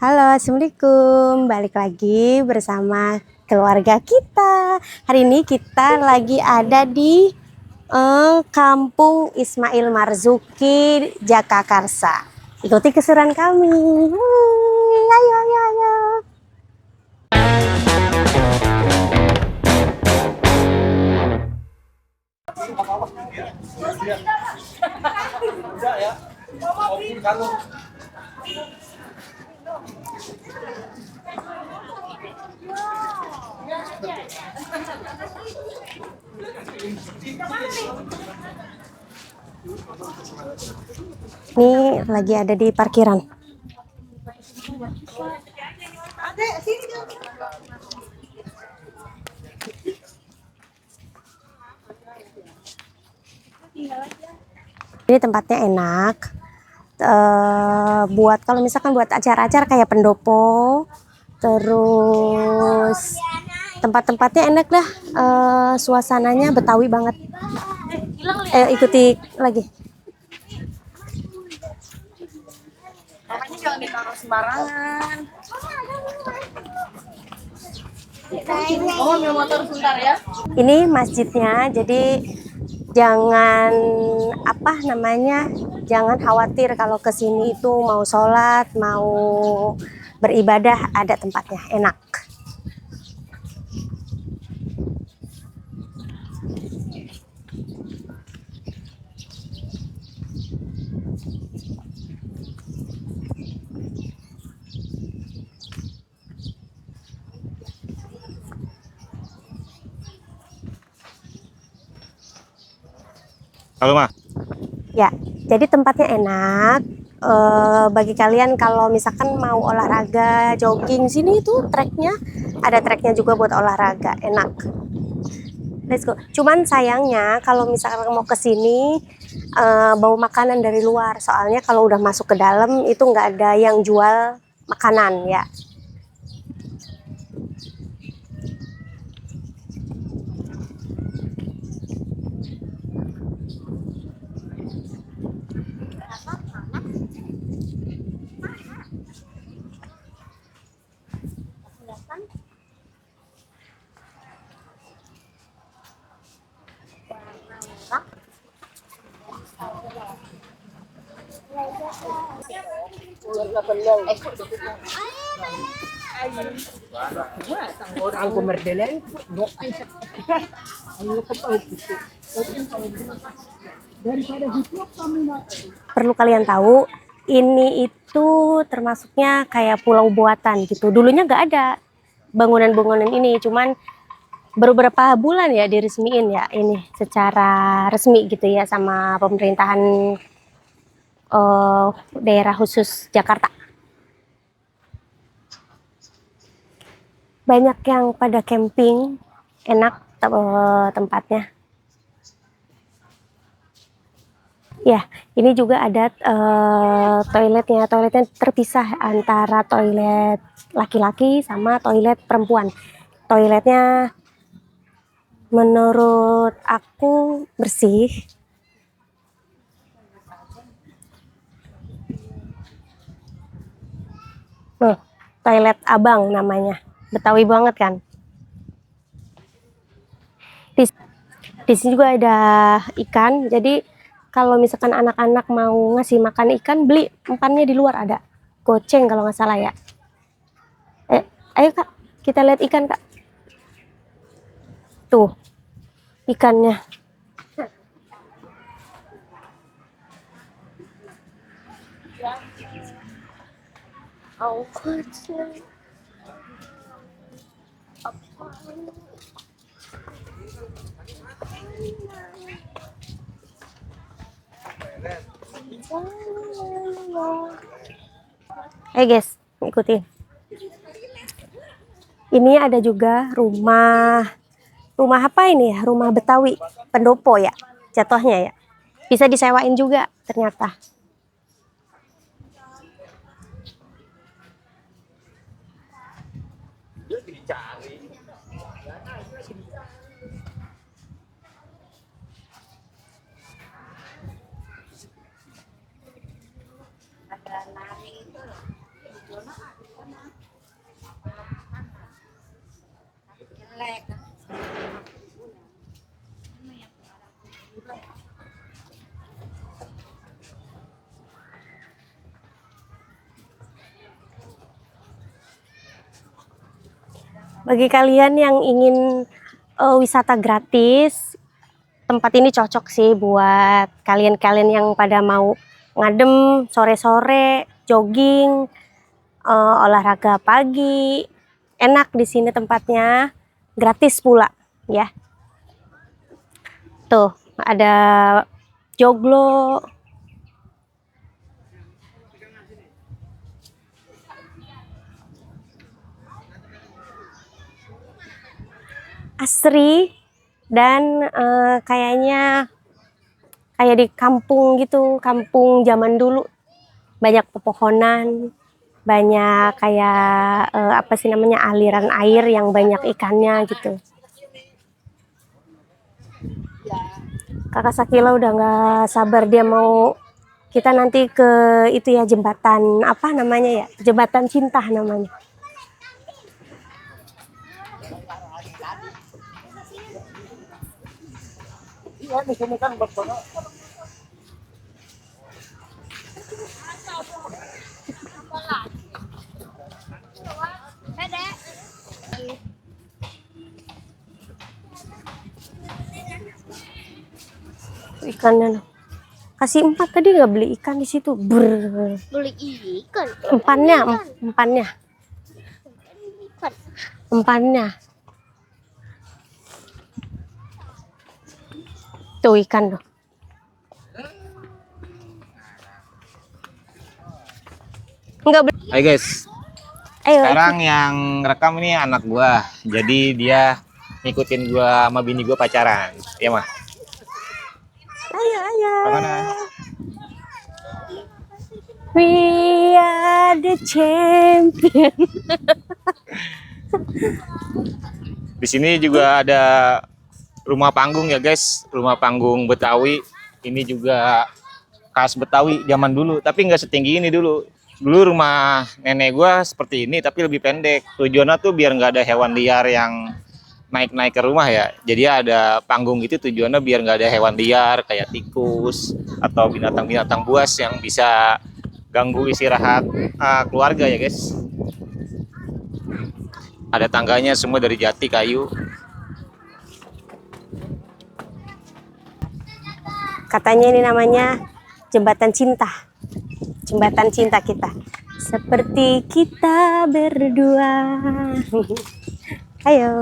Halo, Assalamualaikum. Balik lagi bersama keluarga kita. Hari ini kita lagi ada di Kampung Ismail Marzuki, Jagakarsa. Ikuti keseruan kami. Ayo, ayo, ayo. Ini lagi ada di parkiran. Ini tempatnya enak. Buat kalau misalkan buat acara-acara kayak pendopo, terus tempat-tempatnya enak dah. Suasananya Betawi banget. Ikuti lagi. Makanya jangan ditaruh sembarangan. Oh, ambil motor sebentar ya. Ini masjidnya, jadi jangan jangan khawatir kalau ke sini itu mau sholat, mau beribadah, ada tempatnya, enak. Halo, Ma. Ya, jadi tempatnya enak. Bagi kalian kalau misalkan mau olahraga, jogging, sini itu treknya, ada treknya juga buat olahraga, enak. Let's go. Cuman sayangnya kalau misalkan mau ke sini bawa makanan dari luar, soalnya kalau udah masuk ke dalam itu nggak ada yang jual makanan ya. Perlu kalian tahu, ini itu termasuknya kayak pulau buatan gitu. Dulunya nggak ada bangunan-bangunan ini, cuman baru beberapa bulan ya diresmiin ya ini secara resmi gitu ya sama pemerintahan daerah khusus Jakarta. Banyak yang pada camping, enak tempatnya. Ya, ini juga ada toiletnya. Toiletnya terpisah antara toilet laki-laki sama toilet perempuan. Toiletnya menurut aku bersih. Toilet abang namanya. Betawi banget kan. Di sini juga ada ikan. Jadi kalau misalkan anak-anak mau ngasih makan ikan, beli umpannya di luar ada. Goceng kalau nggak salah ya. Ayo Kak, kita lihat ikan Kak. Tuh, ikannya. Guys, ikuti. Ini ada juga rumah apa ini ya? Rumah Betawi, pendopo ya, jatuhnya ya. Bisa disewain juga ternyata. Bagi kalian yang ingin wisata gratis, tempat ini cocok sih buat kalian-kalian yang pada mau ngadem sore-sore, jogging, olahraga pagi. Enak di sini tempatnya, gratis pula ya. Tuh, ada joglo. Asri dan kayaknya kayak di kampung gitu, kampung zaman dulu. Banyak pepohonan, banyak kayak apa sih namanya, aliran air yang banyak ikannya gitu. Kakak Sakila udah nggak sabar, dia mau kita nanti ke itu ya, jembatan apa namanya ya, jembatan cinta namanya. Ikannya noh. Kasih 4 tadi nggak beli ikan di situ. Beli ikan. Empannya. Tuh ikan tuh. Enggak beli. Hai guys, Ayo. sekarang yang rekam ini anak gua. Jadi dia ngikutin gua sama bini gua pacaran. Iya mah. Ayo. Kemana? We are the champion. Di sini juga ada rumah panggung ya guys, rumah panggung Betawi. Ini juga khas Betawi zaman dulu, tapi nggak setinggi ini dulu. Dulu rumah nenek gua seperti ini, tapi lebih pendek. Tujuannya tuh biar nggak ada hewan liar yang naik-naik ke rumah ya. Jadi ada panggung gitu, tujuannya biar nggak ada hewan liar kayak tikus atau binatang-binatang buas yang bisa ganggu istirahat keluarga ya guys. Ada tangganya semua dari jati kayu. Katanya ini namanya jembatan cinta. Jembatan cinta kita. Seperti kita berdua. Ayo.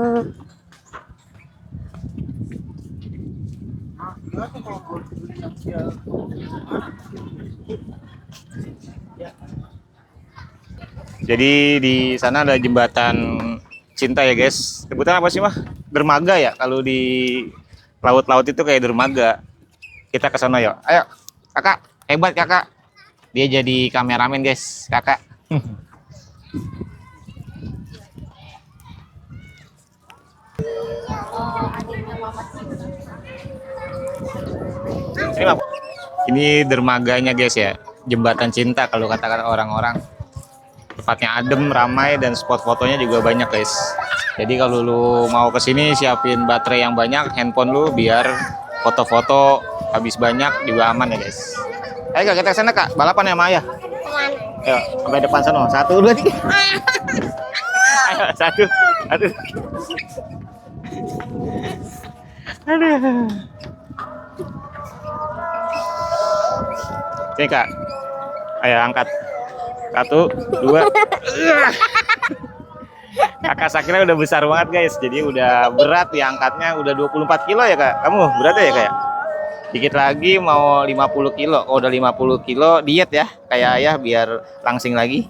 Jadi di sana ada jembatan cinta ya guys. Sebutan apa sih mah? Dermaga ya. Kalau di laut-laut itu kayak dermaga. Kita ke sana yuk. Ayo, kakak. Hebat kakak. Dia jadi kameramen guys, kakak. Ini dermaganya guys ya. Jembatan cinta kalau katakan orang-orang. Tempatnya adem, ramai, dan spot fotonya juga banyak guys. Jadi kalau lu mau kesini siapin baterai yang banyak, handphone lu biar foto-foto habis banyak juga aman ya guys. Ayo kak, kita kesana kak, balapan ya sama ayah. Ayo sampai depan sana, 1, 2, 3. Ayo 1, 1. Aduh. Sini kak, ayo angkat. 1, 2. Kakak Sakira udah besar banget guys, jadi udah berat ya, angkatnya udah 24 kilo ya kak. Kamu berat ya kak? Dikit lagi mau 50 kilo. Oh, udah 50 kilo diet ya kayak ayah biar langsing lagi.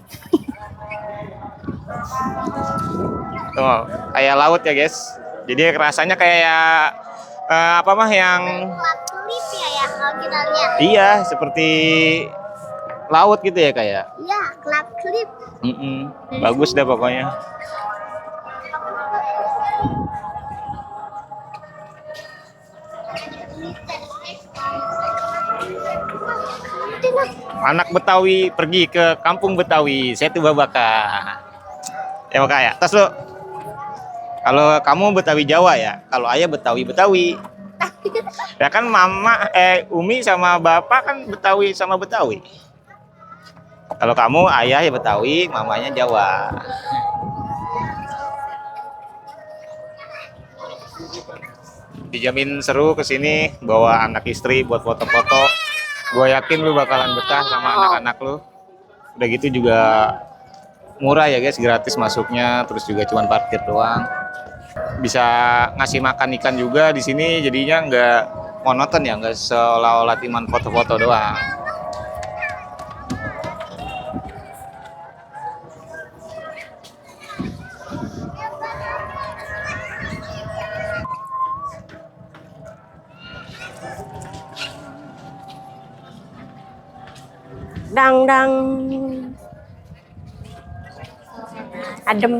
Tuh, kayak laut ya guys. Jadi rasanya kayak apa mah yang iya seperti laut gitu ya kayak. Iya, kelap klip. Bagus dah pokoknya. Anak Betawi pergi ke kampung Betawi, saya tuh Babaka. Ya maka ya, tas lu. Kalau kamu Betawi Jawa ya, kalau ayah Betawi. Ya kan mama Umi sama bapak kan Betawi sama Betawi. Kalau kamu ayah ya Betawi, mamanya Jawa. dijamin seru kesini, bawa anak istri buat foto-foto. Gue yakin lu bakalan betah sama anak-anak lu. Udah gitu juga murah ya guys, gratis masuknya, terus juga cuman parkir doang. Bisa ngasih makan ikan juga di sini, jadinya nggak monoton ya, nggak seolah-olah cuman foto-foto doang. Dang dang. Adem.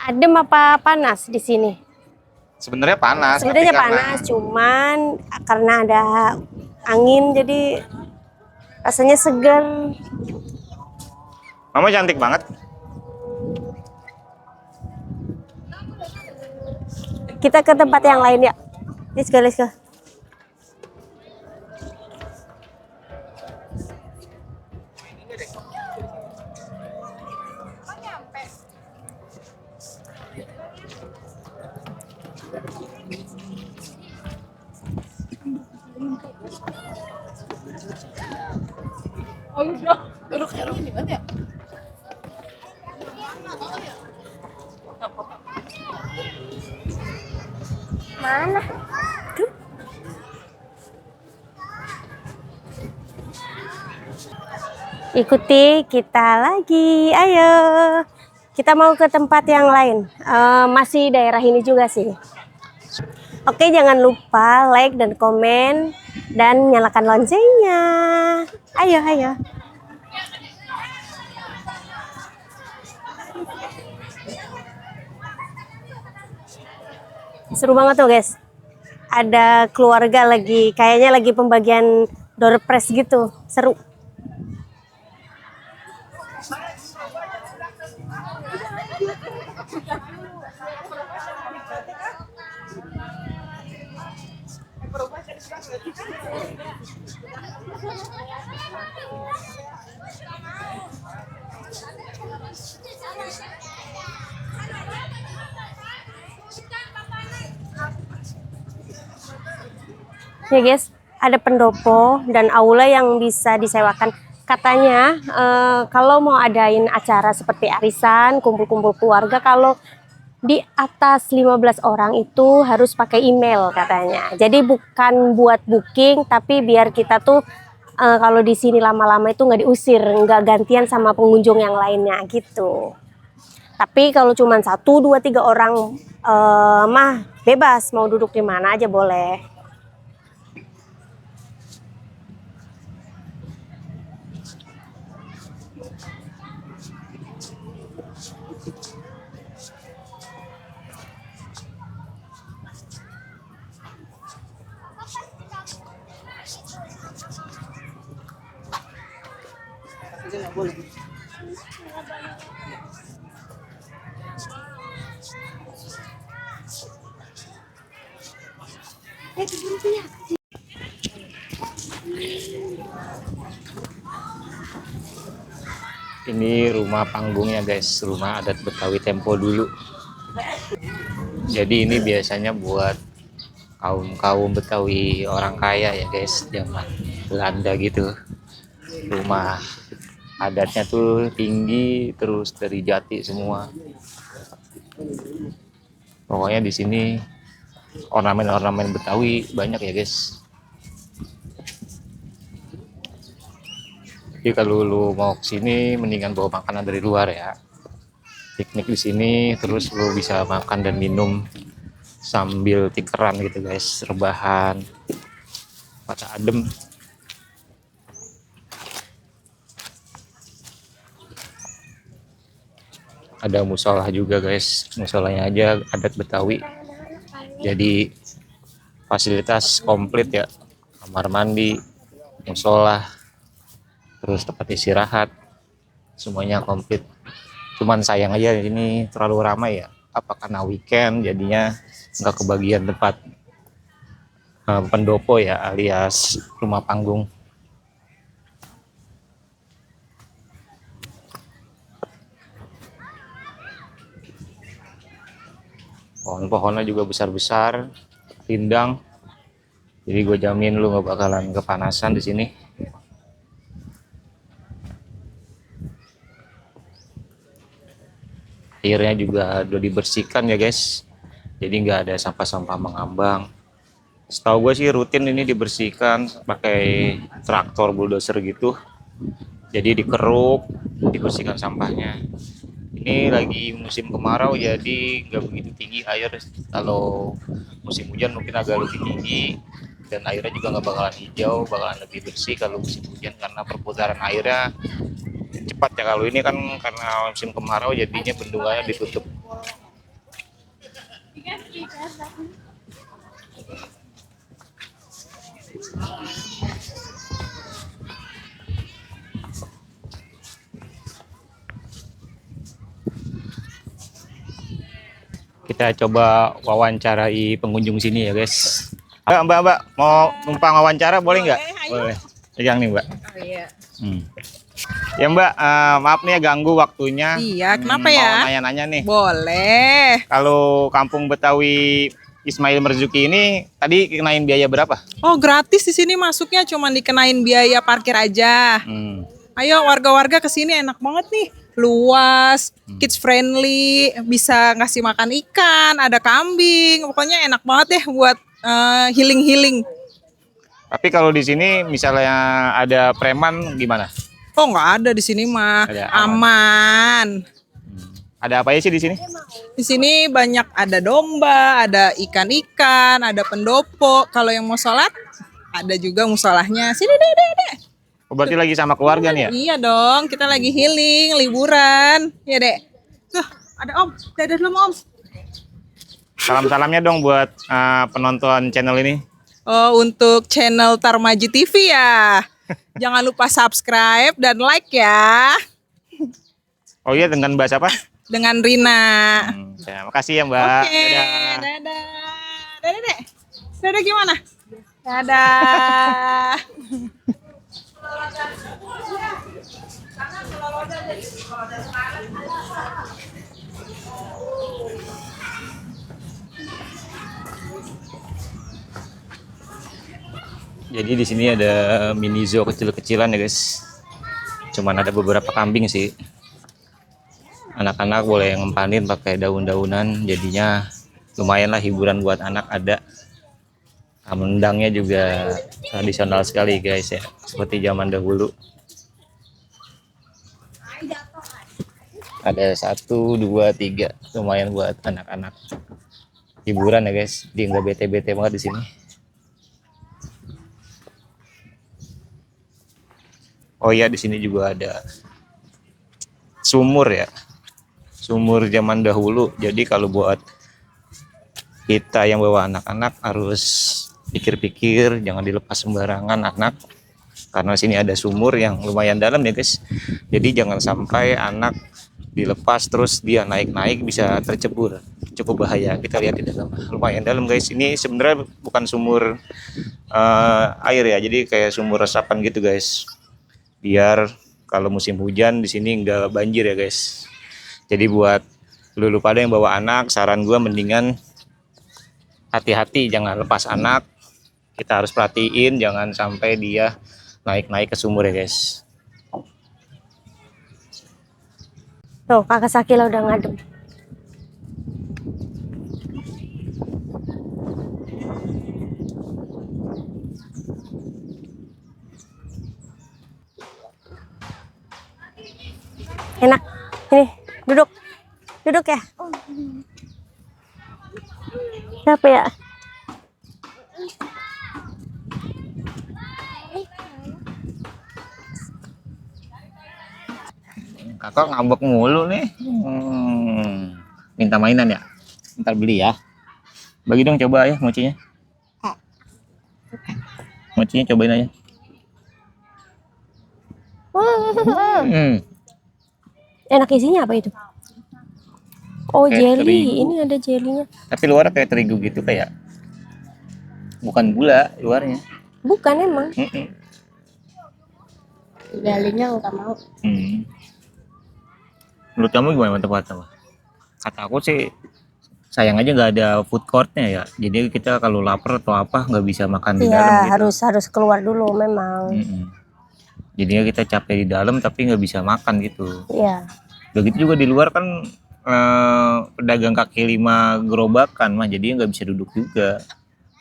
Adem apa panas di sini? Sebenarnya panas, Sebenarnya tapi karena panas, cuman karena ada angin jadi rasanya segar. Mama cantik banget. Kita ke tempat yang lain ya. Let's go, let's go. Oh iya, duduk Erwin di mana ya? Mana? Tuh. Ikuti kita lagi, ayo. Kita mau ke tempat yang lain. Masih daerah ini juga sih. Oke, jangan lupa like dan komen dan nyalakan loncengnya. Ayo, ayo. Seru banget tuh guys. Ada keluarga lagi, kayaknya lagi pembagian door prize gitu. Seru. Ya guys, ada pendopo dan aula yang bisa disewakan. Katanya kalau mau adain acara seperti arisan, kumpul-kumpul keluarga, kalau di atas 15 orang itu harus pakai email katanya. Jadi bukan buat booking, tapi biar kita tuh kalau di sini lama-lama itu nggak diusir, nggak gantian sama pengunjung yang lainnya gitu. Tapi kalau cuma 1, 2, 3 orang mah bebas, mau duduk di mana aja boleh. ini rumah panggungnya guys, rumah adat Betawi tempo dulu. Jadi ini biasanya buat kaum Betawi orang kaya ya guys, zaman Belanda gitu. Rumah adatnya tuh tinggi, terus dari jati semua. Pokoknya di sini ornamen-ornamen Betawi banyak ya guys. Jadi kalau lu mau kesini mendingan bawa makanan dari luar ya. Piknik di sini, terus lu bisa makan dan minum sambil tikeran gitu guys, rebahan, mata adem. Ada musola juga guys, musolanya aja adat Betawi. Jadi fasilitas komplit ya, kamar mandi, musola, terus tempat istirahat, semuanya komplit. Cuman sayang aja ini terlalu ramai ya, apa karena weekend jadinya nggak kebagian tempat pendopo ya, alias rumah panggung. Pohon-pohonnya juga besar-besar, rindang. Jadi gue jamin lu nggak bakalan kepanasan di sini. Airnya juga udah dibersihkan ya guys. Jadi nggak ada sampah-sampah mengambang. Setahu gue sih rutin ini dibersihkan pakai traktor bulldozer gitu. Jadi dikeruk, dibersihkan sampahnya. Ini lagi musim kemarau jadi nggak begitu tinggi air. Kalau musim hujan mungkin agak lebih tinggi dan airnya juga nggak bakalan hijau, bakalan lebih bersih kalau musim hujan karena perputaran airnya cepat ya. Kalau ini kan karena musim kemarau jadinya bendungannya ditutup. Kita coba wawancarai pengunjung sini ya guys. Mbak, mau numpang wawancara boleh nggak? Boleh. Pegang nih Mbak. Oh iya. Ya Mbak, maaf nih ya ganggu waktunya. Iya, kenapa Mau ya? nanya-nanya nih. Boleh. Kalau kampung Betawi Ismail Marzuki ini tadi kenain biaya berapa? Oh, gratis di sini masuknya, cuma dikenain biaya parkir aja. Ayo warga-warga ke sini, enak banget nih. Luas, kids friendly, bisa ngasih makan ikan, ada kambing. Pokoknya enak banget deh buat healing-healing. Tapi kalau di sini misalnya ada preman gimana? Oh, nggak ada di sini mah. Ada, Aman. Ada apa aja sih di sini? Di sini banyak ada domba, ada ikan-ikan, ada pendopo. Kalau yang mau sholat, ada juga musolahnya. Sini deh. Oh, berarti lagi sama keluarga nih ya? Iya dong, kita lagi healing, liburan. Ya dek. Tuh, ada om. Dadah dulu om. Salam-salamnya dong buat penonton channel ini. Oh, untuk channel Tarmaji TV ya. Jangan lupa subscribe dan like ya. Oh iya, dengan bahasa apa? Dengan Rina. Ya, makasih ya Mbak. Oke, Dadah. dadah. Dadah dek. Dadah gimana? Dadah. Jadi di sini ada mini zoo kecil-kecilan ya guys. Cuman ada beberapa kambing sih. Anak-anak boleh ngempanin pakai daun-daunan, jadinya lumayan lah hiburan buat anak ada. Mendangnya juga tradisional sekali guys ya, seperti zaman dahulu. Ada 1, 2, 3, lumayan buat anak-anak. Hiburan ya guys, dia nggak bete-bete banget di sini. Oh iya, di sini juga ada sumur ya. Sumur zaman dahulu. Jadi kalau buat kita yang bawa anak-anak harus pikir-pikir, jangan dilepas sembarangan anak. Karena sini ada sumur yang lumayan dalam ya guys. Jadi jangan sampai anak dilepas terus dia naik-naik bisa tercebur. Cukup bahaya. Kita lihat di dalam. Lumayan dalam guys. Ini sebenarnya bukan sumur air ya. Jadi kayak sumur resapan gitu guys. Biar kalau musim hujan di sini nggak banjir ya guys. Jadi buat lu pada yang bawa anak, saran gue mendingan hati-hati, jangan lepas anak. Kita harus perhatiin jangan sampai dia naik-naik ke sumur ya guys. Tuh, kakak Sakila udah ngadem. Enak. Ini, duduk. Duduk ya. Siapa ya? Kakak ngambek mulu nih. Minta mainan ya? Ntar beli ya. Bagi dong coba ya mochinya. Mochinya cobain aja. Enak, isinya apa itu? Oh, Kayak jelly. terigu. Ini ada jelinya. Tapi luarnya kayak terigu gitu, kayak bukan gula luarnya. Bukan emang. Jelinya nggak mau. Menurut kamu gimana, mantap apa? Kata aku sih sayang aja nggak ada food courtnya ya. Jadi kita kalau lapar atau apa nggak bisa makan di dalam Iya, gitu. harus keluar dulu memang. Mm-mm. Jadinya kita capek di dalam tapi nggak bisa makan gitu. Iya. Begitu juga di luar kan pedagang kaki lima gerobakan mah, jadi nggak bisa duduk juga.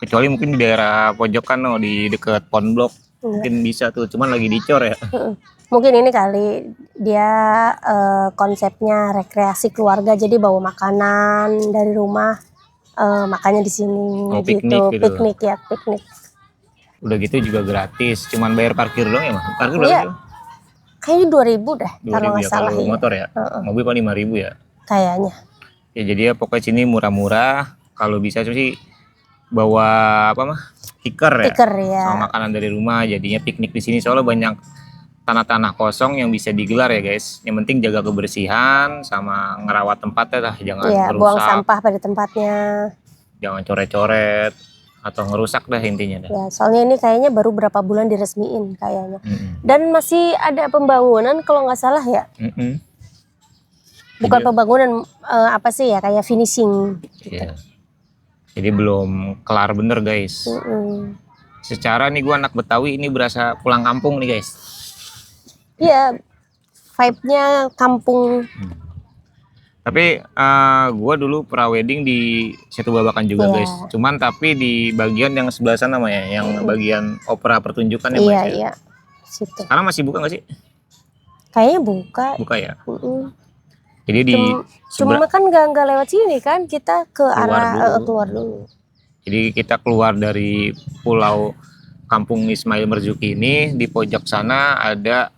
Kecuali mungkin di daerah pojokan di dekat Pon Blok mungkin bisa tuh, cuman lagi dicor ya. Mungkin ini kali dia konsepnya rekreasi keluarga, jadi bawa makanan dari rumah, makannya di sini Oh, gitu. piknik gitu. Piknik ya, piknik. Udah gitu juga gratis, cuman bayar parkir doang ya mah. Parkir berapa Iya. sih? Kayaknya 2000 dah kalau 2.000 nggak ya salah kalau ya. motor ya. Mobil paling 5.000 ya. Kayaknya. Ya jadi ya pokoknya sini murah-murah. Kalau bisa sih bawa apa mah? Tikar ya. Stiker ya. Sama makanan dari rumah, jadinya piknik di sini soalnya banyak tanah-tanah kosong yang bisa digelar ya guys. Yang penting jaga kebersihan sama ngerawat tempatnya lah, jangan Iya, buang ngerusak, sampah pada tempatnya. jangan coret-coret atau ngerusak dah intinya dah. Ya, soalnya ini kayaknya baru berapa bulan diresmiin kayaknya. Mm-mm. Dan masih ada pembangunan kalau nggak salah ya. Mm-mm. Bukan Jadi- pembangunan apa sih ya, kayak finishing. Iya. Jadi belum kelar bener guys. Mm-mm. Secara nih gua anak Betawi ini berasa pulang kampung nih guys. Iya, vibe-nya kampung. Tapi gua dulu pra-wedding di Setu Babakan juga Iya. guys. Cuman tapi di bagian yang sebelah sana mah ya, yang bagian opera pertunjukan ya Iya, Mas ya. iya. Situ. Sekarang masih buka nggak sih? Kayaknya buka. Buka ya. Mm-mm. Jadi di Cuma kan nggak lewat sini kan, kita ke arah dulu. keluar dulu. Jadi kita keluar dari pulau Kampung Ismail Marzuki ini, di pojok sana ada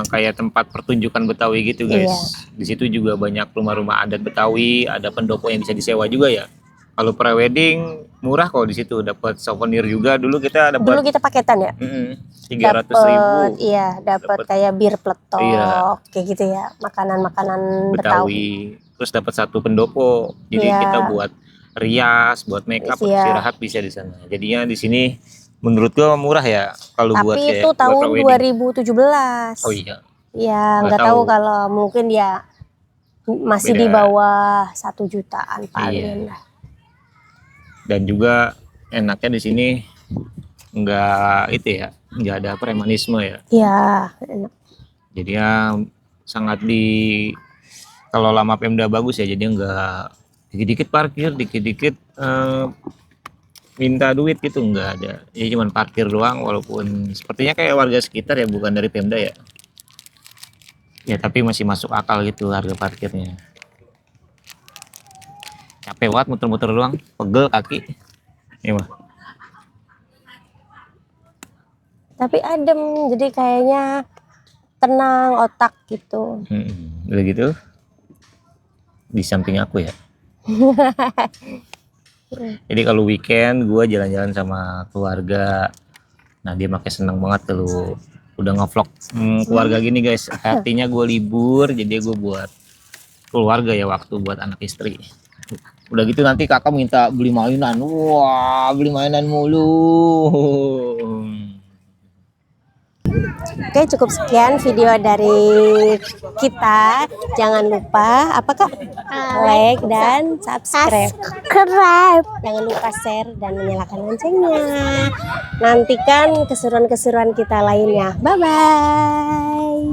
kayak tempat pertunjukan Betawi gitu guys. Iya. Di situ juga banyak rumah-rumah adat Betawi, ada pendopo yang bisa disewa juga ya. Kalau pre-wedding murah kok di situ, dapat souvenir juga. Dulu kita Dulu dapat kita paketan ya. 300.000 Iya, dapat Dapet- kayak bir peletok, Iya. kayak gitu ya, makanan-makanan Betawi. Betawi. Terus dapat satu pendopo. Jadi Iya. kita buat rias, buat make up, Iya. istirahat bisa di sana. Jadinya di sini menurut gua murah ya kalau buat Tapi kayak itu buat tahun pre-wedding. 2017. Oh iya. Ya, Nggak nggak tahu tahu. kalau mungkin ya masih di Beda. bawah 1 jutaan paling Iya. lah. Dan juga enaknya di sini nggak itu ya, nggak ada premanisme ya. Iya, enak. Jadi ya sangat kalau lama Pemda bagus ya, jadi nggak dikit-dikit parkir, dikit-dikit minta duit gitu, nggak ada. Jadi cuman parkir doang, walaupun sepertinya kayak warga sekitar ya, bukan dari Pemda ya. Ya tapi masih masuk akal gitu harga parkirnya. Capek banget muter-muter doang, pegel kaki. Ya mah. Tapi adem, jadi kayaknya tenang otak gitu. Udah gitu di samping aku ya. Jadi kalau weekend gue jalan-jalan sama keluarga, nah dia makin seneng banget kalau udah ngevlog keluarga gini guys. Artinya gue libur, jadi gue buat keluarga ya, waktu buat anak istri. Udah gitu nanti kakak minta beli mainan, wah beli mainan mulu. Oke, cukup sekian video dari kita. Jangan lupa apakah like dan subscribe. Jangan lupa share dan menyalakan loncengnya. Nantikan keseruan-keseruan kita lainnya. Bye bye.